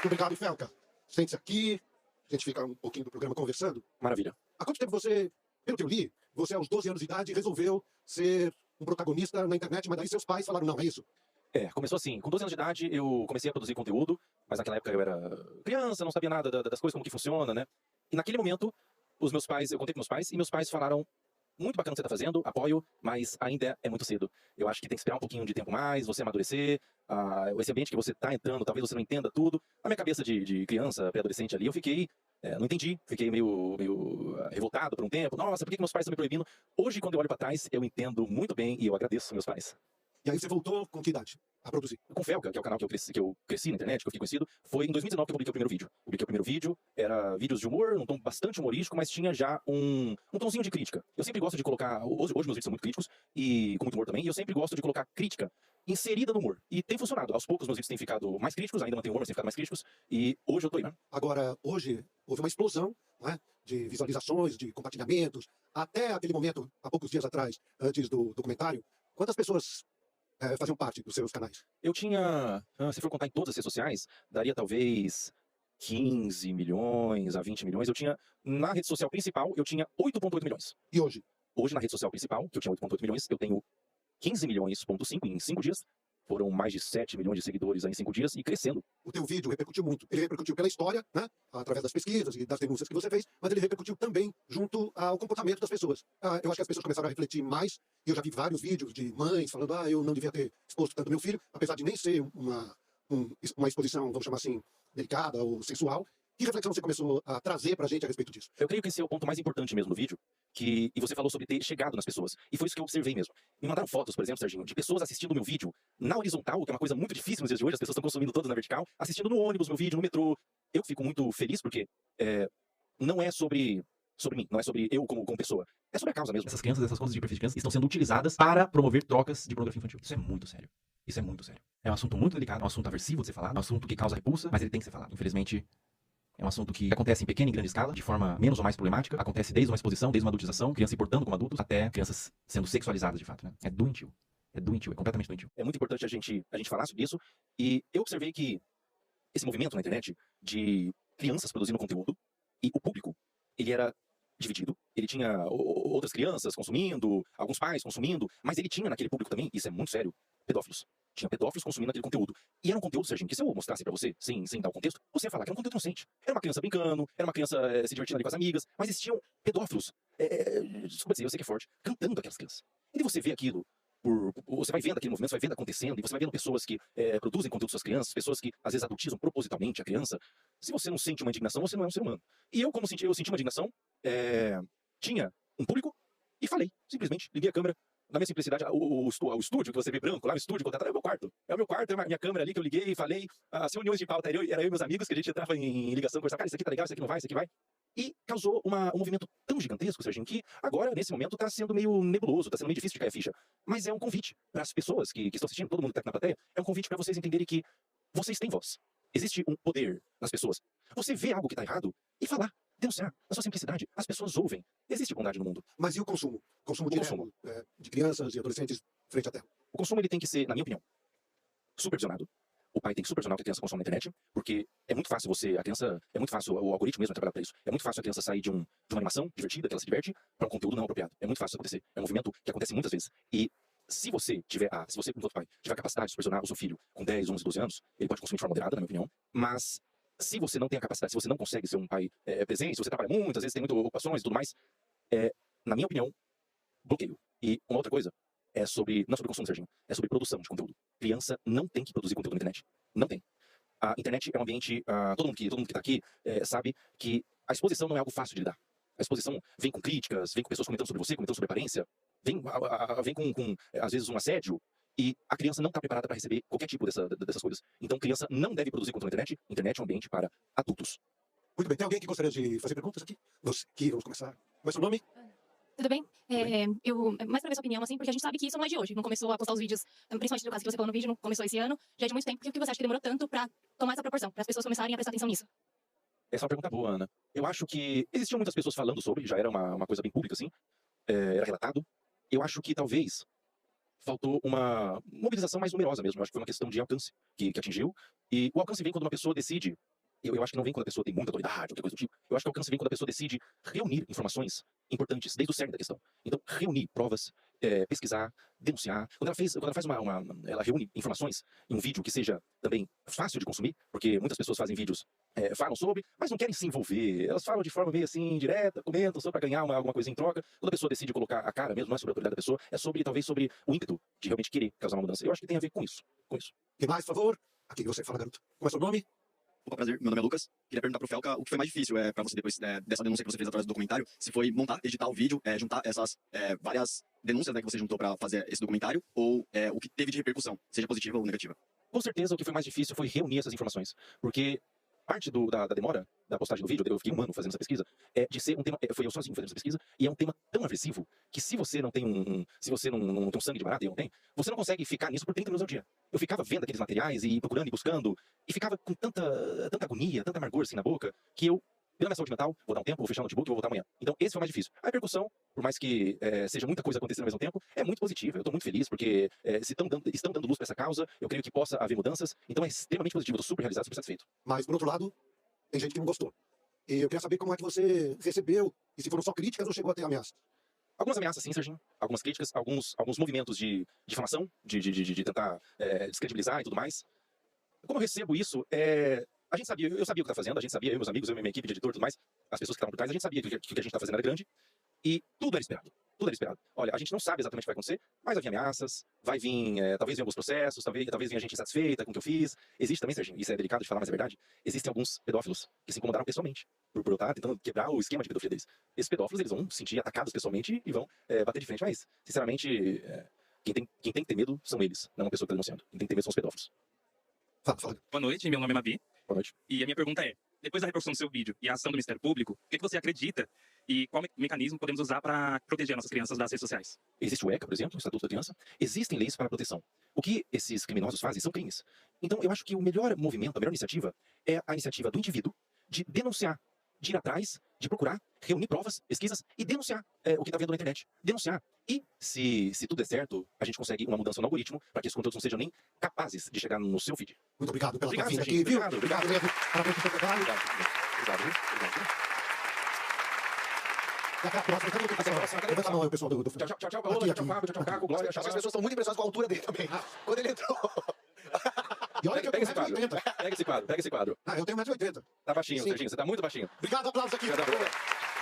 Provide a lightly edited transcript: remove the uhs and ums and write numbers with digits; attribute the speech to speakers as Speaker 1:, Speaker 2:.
Speaker 1: Muito obrigado, Felca. Sente-se aqui, a gente fica um pouquinho do programa conversando.
Speaker 2: Maravilha.
Speaker 1: Há quanto tempo você, pelo que eu li, você aos 12 anos de idade resolveu ser um protagonista na internet, mas daí seus pais falaram não, é isso?
Speaker 2: Começou assim, com 12 anos de idade eu comecei a produzir conteúdo, mas naquela época eu era criança, não sabia nada das coisas, como que funciona, né? E naquele momento, eu contei com meus pais, e meus pais falaram, muito bacana o que você tá fazendo, apoio, mas ainda é muito cedo. Eu acho que tem que esperar um pouquinho de tempo mais, você amadurecer, esse ambiente que você tá entrando, talvez você não entenda tudo. Na minha cabeça de criança, pré-adolescente ali, eu fiquei, não entendi, fiquei meio revoltado por um tempo. Nossa, por que meus pais estão me proibindo? Hoje, quando eu olho pra trás, eu entendo muito bem e eu agradeço meus pais.
Speaker 1: E aí você voltou com que idade a produzir?
Speaker 2: Com o Felca, que é o canal que eu cresci na internet, que eu fiquei conhecido, foi em 2019 que eu publiquei o primeiro vídeo. Publiquei o primeiro vídeo, era vídeos de humor, um tom bastante humorístico, mas tinha já um tonzinho de crítica. Eu sempre gosto de colocar, hoje meus vídeos são muito críticos, e com muito humor também, e eu sempre gosto de colocar crítica inserida no humor. E tem funcionado. Aos poucos meus vídeos têm ficado mais críticos, ainda mantém humor, mas têm ficado mais críticos, e hoje eu tô aí, né?
Speaker 1: Agora, hoje, houve uma explosão, não é, de visualizações, de compartilhamentos. Até aquele momento, há poucos dias atrás, antes do documentário, quantas pessoas faziam parte dos seus canais?
Speaker 2: Eu tinha, se for contar em todas as redes sociais, daria talvez 15 milhões a 20 milhões. Eu tinha, na rede social principal, eu tinha 8,8 milhões.
Speaker 1: E hoje?
Speaker 2: Hoje, na rede social principal, que eu tinha 8,8 milhões, eu tenho 15 milhões,5 em 5 dias. Foram mais de 7 milhões de seguidores aí em 5 dias e crescendo.
Speaker 1: O teu vídeo repercutiu muito. Ele repercutiu pela história, né, através das pesquisas e das denúncias que você fez, mas ele repercutiu também junto ao comportamento das pessoas. Eu acho que as pessoas começaram a refletir mais, e eu já vi vários vídeos de mães falando, eu não devia ter exposto tanto meu filho, apesar de nem ser uma exposição, vamos chamar assim, delicada ou sensual. Que reflexão você começou a trazer pra gente a respeito disso?
Speaker 2: Eu creio que esse é o ponto mais importante mesmo do vídeo, e você falou sobre ter chegado nas pessoas. E foi isso que eu observei mesmo. Me mandaram fotos, por exemplo, Serginho, de pessoas assistindo o meu vídeo na horizontal, que é uma coisa muito difícil nos dias de hoje, as pessoas estão consumindo todas na vertical, assistindo no ônibus, meu vídeo, no metrô. Eu fico muito feliz porque não é sobre mim, não é sobre eu como pessoa. É sobre a causa mesmo.
Speaker 3: Essas crianças, essas contas de perfil de crianças estão sendo utilizadas para promover trocas de pornografia infantil. Isso é muito sério. Isso é muito sério. É um assunto muito delicado, é um assunto aversivo de ser falado, é um assunto que causa repulsa, mas ele tem que ser falado. Infelizmente, é um assunto que acontece em pequena e grande escala, de forma menos ou mais problemática. Acontece desde uma exposição, desde uma adultização, crianças se portando como adultos, até crianças sendo sexualizadas de fato, né? É doentio. É doentio, é completamente doentio.
Speaker 2: É muito importante a gente falar sobre isso. E eu observei que esse movimento na internet de crianças produzindo conteúdo, e o público, ele era dividido. Ele tinha outras crianças consumindo, alguns pais consumindo, mas ele tinha naquele público também, isso é muito sério, pedófilos. Tinha pedófilos consumindo aquele conteúdo. E era um conteúdo, Serginho, que se eu mostrasse pra você, sem dar o contexto, você ia falar que era um conteúdo inocente. Era uma criança brincando, era uma criança se divertindo ali com as amigas, mas existiam pedófilos, desculpa dizer, eu sei que é forte, cantando aquelas crianças. E daí você vê aquilo, você vai vendo aquele movimento, você vai vendo acontecendo, e você vai vendo pessoas que produzem conteúdo para suas crianças, pessoas que às vezes adultizam propositalmente a criança. Se você não sente uma indignação, você não é um ser humano. E eu, como eu senti uma indignação, tinha um público e falei, simplesmente, liguei a câmera. Na minha simplicidade, o estúdio que você vê branco, lá o estúdio contratado, é o meu quarto. É o meu quarto, é a minha câmera ali que eu liguei e falei. As reuniões de pauta era eu e meus amigos, que a gente entrava em ligação, conversava, cara, isso aqui tá legal, isso aqui não vai, isso aqui vai. E causou um movimento tão gigantesco, Serginho, que agora, nesse momento, tá sendo meio nebuloso, tá sendo meio difícil de cair a ficha. Mas é um convite para as pessoas que estão assistindo, todo mundo que tá aqui na plateia, é um convite para vocês entenderem que vocês têm voz. Existe um poder nas pessoas. Você vê algo que tá errado e falar. Denunciar, na sua simplicidade, as pessoas ouvem. Existe bondade no mundo.
Speaker 1: Mas e o consumo? Consumo direto de crianças e adolescentes frente à tela?
Speaker 2: O consumo ele tem que ser, na minha opinião, supervisionado. O pai tem que supervisionar o que a criança consome na internet, porque é muito fácil é muito fácil, o algoritmo mesmo é trabalhado para isso. É muito fácil a criança sair de uma animação divertida, que ela se diverte, para um conteúdo não apropriado. É muito fácil isso acontecer. É um movimento que acontece muitas vezes. E se você, como outro pai, tiver a capacidade de supervisionar o seu filho com 10, 11, 12 anos, ele pode consumir de forma moderada, na minha opinião, mas se você não tem a capacidade, se você não consegue ser um pai presente, se você trabalha muito, às vezes tem muitas ocupações e tudo mais, na minha opinião, bloqueio. E uma outra coisa não é sobre consumo, Serginho, é sobre produção de conteúdo. Criança não tem que produzir conteúdo na internet. Não tem. A internet é um ambiente, todo mundo que tá aqui sabe que a exposição não é algo fácil de lidar. A exposição vem com críticas, vem com pessoas comentando sobre você, comentando sobre aparência, vem com às vezes, um assédio. E a criança não está preparada para receber qualquer tipo dessas coisas. Então, criança não deve produzir conteúdo na internet. Internet é um ambiente para adultos.
Speaker 1: Muito bem. Tem alguém que gostaria de fazer perguntas aqui? Vamos começar. Qual é o seu nome?
Speaker 4: Tudo bem? Mais pra ver sua opinião, assim, porque a gente sabe que isso não é de hoje. Não começou a postar os vídeos, principalmente no caso que você falou no vídeo, não começou esse ano, já é de muito tempo. Por que você acha que demorou tanto pra tomar essa proporção, para as pessoas começarem a prestar atenção nisso?
Speaker 2: Essa é uma pergunta boa, Ana. Eu acho que existiam muitas pessoas falando sobre, já era uma coisa bem pública, assim, era relatado. Eu acho que talvez faltou uma mobilização mais numerosa mesmo. Eu acho que foi uma questão de alcance que atingiu. E o alcance vem quando uma pessoa decide eu acho que não vem quando a pessoa tem muita autoridade, outra coisa do tipo. Eu acho que o alcance vem quando a pessoa decide reunir informações importantes, desde o cerne da questão. Então, reunir provas, pesquisar, denunciar. Quando ela faz ela reúne informações em um vídeo que seja também fácil de consumir, porque muitas pessoas fazem vídeos, falam sobre, mas não querem se envolver. Elas falam de forma meio assim, direta, comentam só para ganhar alguma coisa em troca. Quando a pessoa decide colocar a cara mesmo, não é sobre a autoridade da pessoa, é sobre, talvez, sobre o ímpeto de realmente querer causar uma mudança. Eu acho que tem a ver com isso.
Speaker 1: Que mais, por favor? Aqui você fala, garoto. Qual é o seu nome?
Speaker 5: Opa, prazer. Meu nome é Lucas. Queria perguntar pro Felca o que foi mais difícil para você, depois dessa denúncia que você fez através do documentário, se foi montar, editar o vídeo, juntar essas várias denúncias, né, que você juntou para fazer esse documentário, ou o que teve de repercussão, seja positiva ou negativa.
Speaker 2: Com certeza, o que foi mais difícil foi reunir essas informações, porque parte da demora da postagem do vídeo, eu fiquei um ano fazendo essa pesquisa, de ser um tema, foi eu sozinho fazendo essa pesquisa, e é um tema tão aversivo que se você não tem se você não tem um sangue de barata, e eu não tenho, você não consegue ficar nisso por 30 minutos ao dia. Eu ficava vendo aqueles materiais e procurando e buscando, e ficava com tanta agonia, tanta amargor assim na boca, que eu, pela minha saúde mental, vou dar um tempo, vou fechar o notebook e vou voltar amanhã. Então esse foi o mais difícil. A repercussão, por mais que seja muita coisa acontecendo ao mesmo tempo, é muito positiva. Eu estou muito feliz porque se estão dando luz para essa causa, eu creio que possa haver mudanças, então é extremamente positivo, eu estou super realizado, super satisfeito.
Speaker 1: Mas, por outro lado, tem gente que não gostou. E eu queria saber como é que você recebeu, e se foram só críticas ou chegou a ter ameaças.
Speaker 2: Algumas ameaças, sim, Serginho. Algumas críticas, alguns movimentos de difamação, de tentar descredibilizar e tudo mais. Como eu recebo isso, a gente sabia, eu sabia o que estava fazendo, a gente sabia, eu, meus amigos, eu, minha equipe de editor e tudo mais, as pessoas que estavam por trás, a gente sabia que o que a gente estava fazendo era grande. E tudo era esperado. Tudo era esperado. Olha, a gente não sabe exatamente o que vai acontecer, mas vai vir ameaças, vai vir, talvez venham alguns processos, talvez venha gente insatisfeita com o que eu fiz. Existe também, Serginho, isso é delicado de falar, mas é verdade, existem alguns pedófilos que se incomodaram pessoalmente por eu estar tentando quebrar o esquema de pedofilia deles. Esses pedófilos, eles vão se sentir atacados pessoalmente e vão bater de frente, mas, sinceramente, quem tem que ter medo são eles, não a pessoa que está denunciando. Quem tem que ter medo são os pedófilos.
Speaker 1: Fala.
Speaker 6: Boa noite, meu nome é Mabi.
Speaker 2: Boa noite.
Speaker 6: E a minha pergunta é, depois da repercussão do seu vídeo e a ação do Ministério Público, o que você acredita e qual mecanismo podemos usar para proteger nossas crianças das redes sociais?
Speaker 2: Existe o ECA, por exemplo, o Estatuto da Criança. Existem leis para a proteção. O que esses criminosos fazem são crimes. Então, eu acho que o melhor movimento, a melhor iniciativa, é a iniciativa do indivíduo de denunciar, de ir atrás, de procurar, reunir provas, pesquisas e denunciar o que está vendo na internet. Denunciar. E, se tudo der certo, a gente consegue uma mudança no algoritmo para que esses conteúdos não sejam nem capazes de chegar no seu feed.
Speaker 1: Muito obrigado pela tua
Speaker 2: Obrigado,
Speaker 1: vinda
Speaker 2: Serginho.
Speaker 1: aqui, viu?
Speaker 2: Obrigado.
Speaker 1: mesmo. Parabéns pelo seu trabalho.
Speaker 2: Obrigado.
Speaker 1: E até a próxima. Cadê o pessoal? Levanta a mão aí, o pessoal do
Speaker 2: Tchau, Paola.
Speaker 1: Aqui,
Speaker 2: Tchau, Fábio. Tchau, Caco. Glória.
Speaker 5: As pessoas estão muito impressionadas com a altura dele também. Quando ele entrou...
Speaker 1: E olha que eu tenho
Speaker 2: Pega esse quadro.
Speaker 1: 1,80 m.
Speaker 2: Pega esse quadro.
Speaker 1: Ah, eu tenho 1,80 m.
Speaker 2: Tá baixinho,
Speaker 1: Sim.
Speaker 2: Serginho. Você tá muito baixinho.
Speaker 1: Obrigado, aplausos aqui.
Speaker 2: Obrigado.